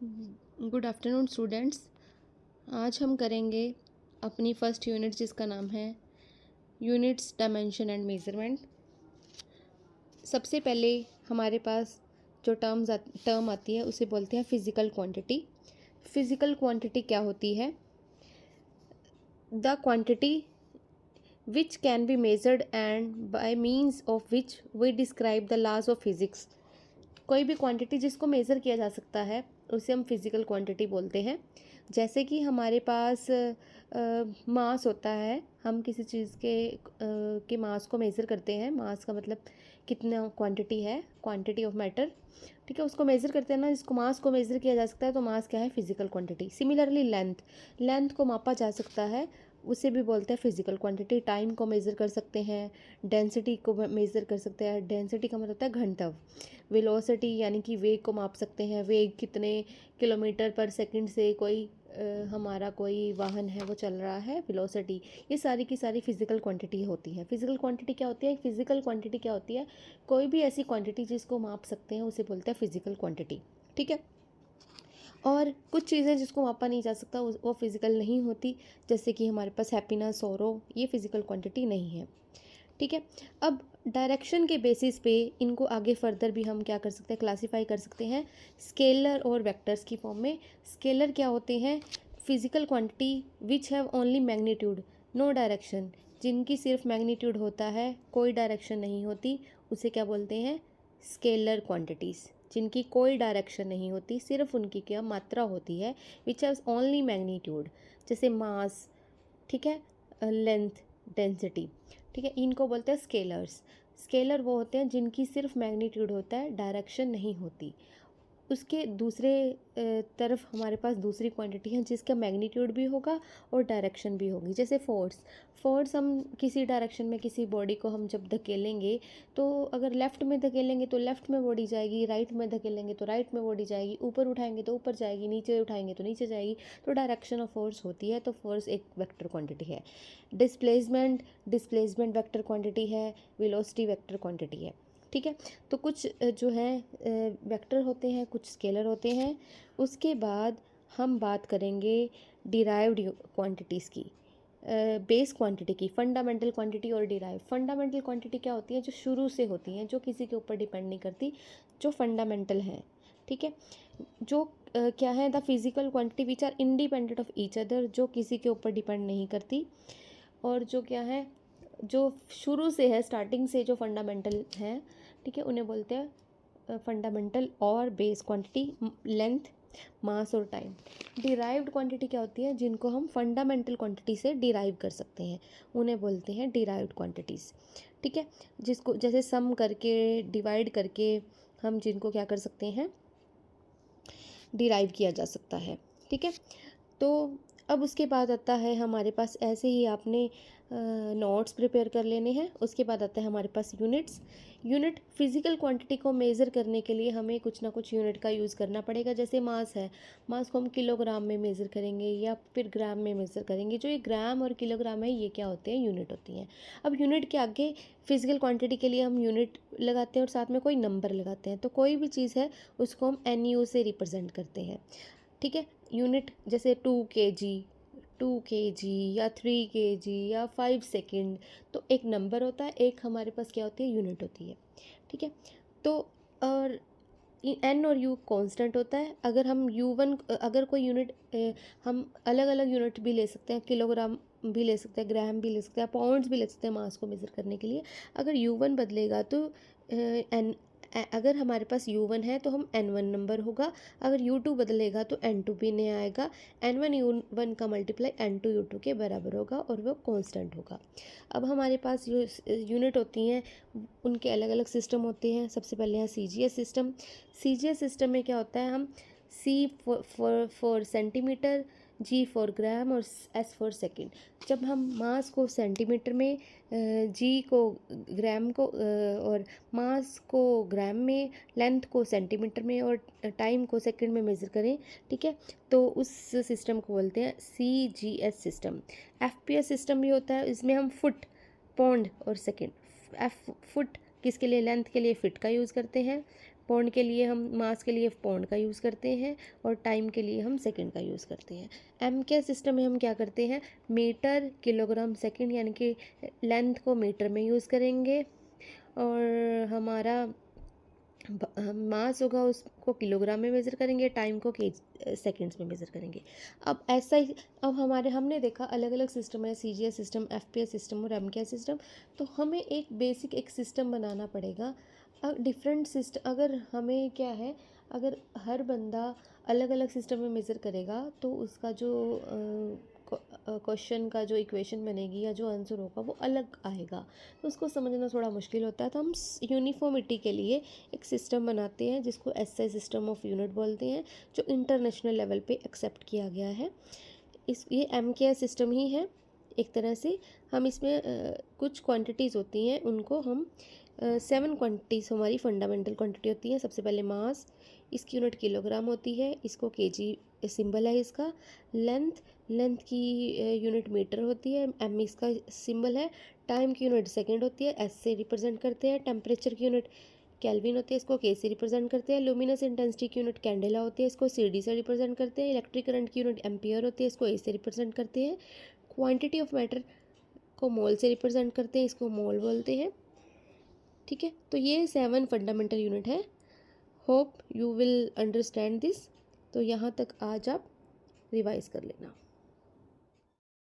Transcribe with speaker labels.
Speaker 1: Good afternoon students. आज हम करेंगे अपनी फर्स्ट यूनिट जिसका नाम है यूनिट्स डायमेंशन एंड मेज़रमेंट। सबसे पहले हमारे पास जो टर्म आती है उसे बोलते हैं फिज़िकल क्वांटिटी। फिज़िकल क्वांटिटी क्या होती है? The quantity which can be measured and by means of which we describe the laws of physics. कोई भी क्वांटिटी जिसको मेज़र किया जा सकता है उसे हम फिज़िकल क्वांटिटी बोलते हैं। जैसे कि हमारे पास मास होता है, हम किसी चीज़ के मास को मेज़र करते हैं। मास का मतलब कितना क्वांटिटी है, क्वांटिटी ऑफ मैटर, ठीक है, उसको मेज़र करते हैं ना, जिसको मास को मेज़र किया जा सकता है तो मास क्या है? Physical quantity. सिमिलरली लेंथ को मापा जा सकता है, उसे भी बोलते हैं फिज़िकल क्वांटिटी। टाइम को मेज़र कर सकते हैं, डेंसिटी को मेज़र कर सकते हैं। डेंसिटी का मतलब होता है घनत्व। वेलोसिटी यानी कि वेग को माप सकते हैं, वेग कितने किलोमीटर पर सेकंड से कोई हमारा कोई वाहन है वो चल रहा है, वेलोसिटी। ये सारी की सारी फिज़िकल क्वांटिटी होती है। फिज़िकल क्वांटिटी क्या होती है? फिज़िकल क्वांटिटी क्या होती है? कोई भी ऐसी क्वांटिटी जिसको माप सकते हैं उसे बोलते हैं फिज़िकल क्वांटिटी, ठीक है। और कुछ चीज़ें जिसको मापा नहीं जा सकता वो फिज़िकल नहीं होती, जैसे कि हमारे पास हैप्पीनेस, सौरो, ये फिज़िकल क्वांटिटी नहीं है, ठीक है। अब डायरेक्शन के बेसिस पे इनको आगे फर्दर भी हम क्या कर सकते हैं? क्लासीफाई कर सकते हैं स्केलर और वेक्टर्स की फॉर्म में। स्केलर क्या होते हैं? Physical quantity which have only magnitude no direction, जिनकी सिर्फ मैग्नीट्यूड होता है, कोई डायरेक्शन नहीं होती, उसे क्या बोलते हैं? Scalar quantities. जिनकी कोई डायरेक्शन नहीं होती, सिर्फ उनकी क्या मात्रा होती है, विच हैव ओनली मैग्नीट्यूड, जैसे मास, ठीक है, लेंथ, डेंसिटी, ठीक है, इनको बोलते हैं स्केलर्स। स्केलर वो होते हैं जिनकी सिर्फ मैग्नीट्यूड होता है, डायरेक्शन नहीं होती। उसके दूसरे तरफ हमारे पास दूसरी क्वांटिटी है जिसका मैग्नीट्यूड भी होगा और डायरेक्शन भी होगी, जैसे फोर्स। फोर्स हम किसी डायरेक्शन में किसी बॉडी को हम जब धकेलेंगे तो अगर लेफ़्ट में धकेलेंगे तो लेफ़्ट में बॉडी जाएगी, राइट में धकेलेंगे तो राइट में बॉडी जाएगी, ऊपर उठाएंगे तो ऊपर जाएगी, नीचे उठाएंगे तो नीचे जाएगी। तो डायरेक्शन ऑफ फोर्स होती है, तो फोर्स एक वेक्टर क्वांटिटी है। डिस्प्लेसमेंट वेक्टर क्वांटिटी है, वेलोसिटी वेक्टर क्वांटिटी है, ठीक है। तो कुछ जो है वेक्टर होते हैं, कुछ स्केलर होते हैं। उसके बाद हम बात करेंगे डिराइव्ड क्वांटिटीज़ की, बेस क्वांटिटी की, फंडामेंटल क्वांटिटी और डिराइव। फंडामेंटल क्वांटिटी क्या होती है? जो शुरू से होती हैं, जो किसी के ऊपर डिपेंड नहीं करती, जो फंडामेंटल हैं, ठीक है। जो क्या है? The physical quantity which are independent of each other, जो किसी के ऊपर डिपेंड नहीं करती। और जो क्या है? जो शुरू से है, स्टार्टिंग से जो फंडामेंटल हैं, ठीक है, उन्हें बोलते हैं फंडामेंटल और बेस क्वांटिटी, लेंथ, मास और टाइम। डिराइव्ड क्वांटिटी क्या होती है? जिनको हम फंडामेंटल क्वांटिटी से डिराइव कर सकते हैं, उन्हें बोलते हैं डिराइव्ड क्वांटिटीज़, ठीक है। जिसको जैसे सम करके, डिवाइड करके हम जिनको क्या कर सकते हैं? डिराइव किया जा सकता है, ठीक है। तो अब उसके बाद आता है हमारे पास, ऐसे ही आपने नोट्स प्रिपेयर कर लेने हैं। उसके बाद आता है हमारे पास यूनिट्स। यूनिट फिजिकल क्वांटिटी को मेज़र करने के लिए हमें कुछ ना कुछ यूनिट का यूज़ करना पड़ेगा। जैसे मास है, मास को हम किलोग्राम में मेज़र करेंगे या फिर ग्राम में मेज़र करेंगे। जो ये ग्राम और किलोग्राम है, ये क्या होते हैं? यूनिट होती हैं। अब यूनिट के आगे फिजिकल क्वांटिटी के लिए हम यूनिट लगाते हैं और साथ में कोई नंबर लगाते हैं। तो कोई भी चीज़ है उसको हम NU से रिप्रेजेंट करते हैं, ठीक है। यूनिट जैसे 2 kg या 3 kg या 5 सेकेंड, तो एक नंबर होता है, एक हमारे पास क्या होती है? यूनिट होती है, ठीक है। तो और N और U कांस्टेंट होता है। अगर हम U1, अगर कोई यूनिट, हम अलग अलग यूनिट भी ले सकते हैं, किलोग्राम भी ले सकते हैं, ग्राम भी ले सकते हैं, पाउंड्स भी ले सकते हैं मास को मेज़र करने के लिए। अगर U1 बदलेगा तो एन अगर हमारे पास U1 है तो हम N1 नंबर होगा। अगर U2 बदलेगा तो N2 भी नहीं आएगा। N1 U1 का मल्टीप्लाई N2 U2 के बराबर होगा और वो कांस्टेंट होगा। अब हमारे पास जो यूनिट होती हैं उनके अलग अलग सिस्टम होते हैं। सबसे पहले है CGS सिस्टम। CGS सिस्टम में क्या होता है? हम C for centimetre, G for gram और S फॉर सेकेंड। जब हम मास को सेंटीमीटर में, G को ग्राम को, और मास को ग्राम में, लेंथ को सेंटीमीटर में और टाइम को सेकंड में मेज़र करें, ठीक है, तो उस सिस्टम को बोलते हैं CGS सिस्टम। FPS सिस्टम भी होता है, इसमें हम फुट, पौंड और सेकंड, फुट किसके लिए, लेंथ के लिए फिट का यूज़ करते हैं, पौंड के लिए हम, मास के लिए पौंड का यूज़ करते हैं, और टाइम के लिए हम सेकंड का यूज़ करते हैं। एम के सिस्टम में हम क्या करते हैं, मीटर किलोग्राम सेकंड, यानी कि लेंथ को मीटर में यूज़ करेंगे, और हमारा मास होगा उसको किलोग्राम में मेज़र करेंगे, टाइम को सेकंड्स में मेज़र करेंगे। अब ऐसा ही, अब हमने देखा अलग अलग सिस्टम है, CGS सिस्टम, FPS सिस्टम और MCAS सिस्टम। तो हमें एक बेसिक एक सिस्टम बनाना पड़ेगा। डिफरेंट सिस्टम, अगर हमें क्या है, अगर हर बंदा अलग अलग सिस्टम में मेज़र करेगा तो उसका जो क्वेश्चन का जो इक्वेशन बनेगी या जो आंसर होगा वो अलग आएगा, तो उसको समझना थोड़ा मुश्किल होता है। तो हम यूनिफॉर्मिटी के लिए एक सिस्टम बनाते हैं जिसको SI सिस्टम ऑफ यूनिट बोलते हैं, जो इंटरनेशनल लेवल पे एक्सेप्ट किया गया है। ये MCAS सिस्टम ही है एक तरह से। हम इसमें कुछ क्वांटिटीज़ होती हैं, उनको हम 7 क्वांटिटीज़ हमारी फंडामेंटल क्वांटिटी होती है। सबसे पहले मास, इसकी यूनिट किलोग्राम होती है, इसको केजी सिंबल है इसका। लेंथ की यूनिट मीटर होती है, M इसका सिंबल है। टाइम की यूनिट सेकंड होती है, S से रिप्रेजेंट करते हैं। टेम्परेचर की यूनिट केल्विन होती है, इसको K से रिप्रेजेंट करते हैं। लुमिनस इंटेंसिटी की यूनिट कैंडेला होती है, इसको CD से रिप्रेजेंट करते हैं। इलेक्ट्रिक करंट की यूनिट एम्पियर होती है, इसको A से रिप्रेजेंट करते हैं। क्वांटिटी ऑफ मैटर को मोल से रिप्रेजेंट करते हैं, इसको मोल बोलते हैं। ठीक है, तो ये 7 फंडामेंटल यूनिट है। Hope you will understand this. तो यहाँ तक आज आप रिवाइज कर लेना।